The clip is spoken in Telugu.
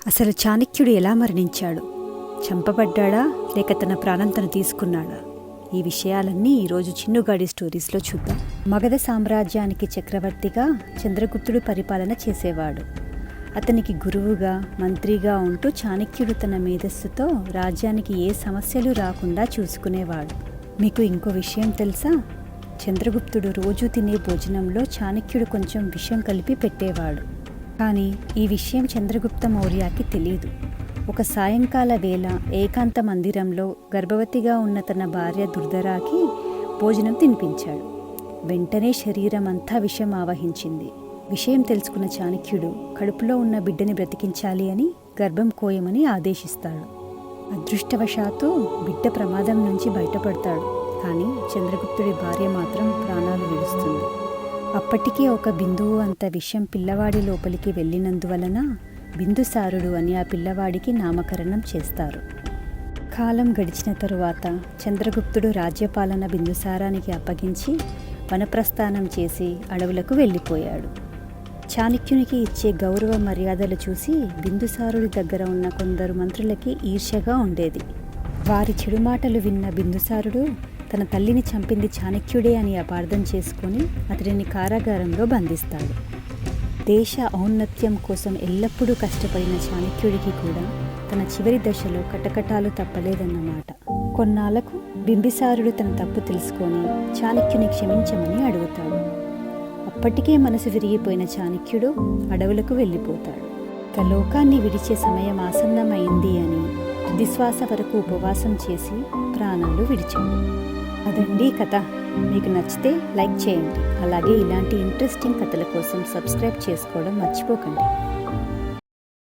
అసలు చాణక్యుడు ఎలా మరణించాడు? చంపబడ్డాడా లేక తన ప్రాణం తను తీసుకున్నాడా? ఈ విషయాలన్నీ ఈరోజు చిన్నుగాడి స్టోరీస్లో చూద్దాం. మగధ సామ్రాజ్యానికి చక్రవర్తిగా చంద్రగుప్తుడు పరిపాలన చేసేవాడు. అతనికి గురువుగా మంత్రిగా ఉంటూ చాణక్యుడు తన మేధస్సుతో రాజ్యానికి ఏ సమస్యలు రాకుండా చూసుకునేవాడు. మీకు ఇంకో విషయం తెలుసా? చంద్రగుప్తుడు రోజు తినే భోజనంలో చాణక్యుడు కొంచెం విషం కలిపి పెట్టేవాడు. కానీ ఈ విషయం చంద్రగుప్త మౌర్యకి తెలీదు. ఒక సాయంకాల వేళ ఏకాంత మందిరంలో గర్భవతిగా ఉన్న తన భార్య దుర్ధరాకి భోజనం తినిపించాడు. వెంటనే శరీరం అంతా విషం ఆవహించింది. విషయం తెలుసుకున్న చాణక్యుడు కడుపులో ఉన్న బిడ్డని బ్రతికించాలి అని గర్భం కోయమని ఆదేశిస్తాడు. అదృష్టవశాత్తు బిడ్డ ప్రమాదం నుంచి బయటపడతాడు. కానీ చంద్రగుప్తుడి భార్య మాత్రం ప్రాణాలు విడుస్తుంది. అప్పటికే ఒక బిందువు అంత విషం పిల్లవాడి లోపలికి వెళ్ళినందువలన బిందుసారుడు అని ఆ పిల్లవాడికి నామకరణం చేస్తారు. కాలం గడిచిన తరువాత చంద్రగుప్తుడు రాజ్యపాలన బిందుసారానికి అప్పగించి వనప్రస్థానం చేసి అడవులకు వెళ్ళిపోయాడు. చాణక్యునికి ఇచ్చే గౌరవ మర్యాదలు చూసి బిందుసారుడి దగ్గర ఉన్న కొందరు మంత్రులకి ఈర్ష్యగా ఉండేది. వారి చెడు మాటలు విన్న బిందుసారుడు తన తల్లిని చంపింది చాణక్యుడే అని అపార్థం చేసుకొని అతడిని కారాగారంలో బంధిస్తాడు. దేశ ఔన్నత్యం కోసం ఎల్లప్పుడూ కష్టపడిన చాణక్యుడికి కూడా తన చివరి దశలో కటకటాలు తప్పలేదన్నమాట. కొన్నాళ్లకు బింబిసారుడు తన తప్పు తెలుసుకొని చాణక్యుని క్షమించమని అడుగుతాడు. అప్పటికే మనసు విరిగిపోయిన చాణక్యుడు అడవులకు వెళ్ళిపోతాడు. ఇక లోకాన్ని విడిచే సమయం ఆసన్నమైంది అని తుదిశ్వాస వరకు ఉపవాసం చేసి ప్రాణాలు విడిచాడు. అదండి కథ. మీకు నచ్చితే లైక్ చేయండి. అలాగే ఇలాంటి ఇంట్రెస్టింగ్ కథల కోసం సబ్స్క్రైబ్ చేసుకోవడం మర్చిపోకండి.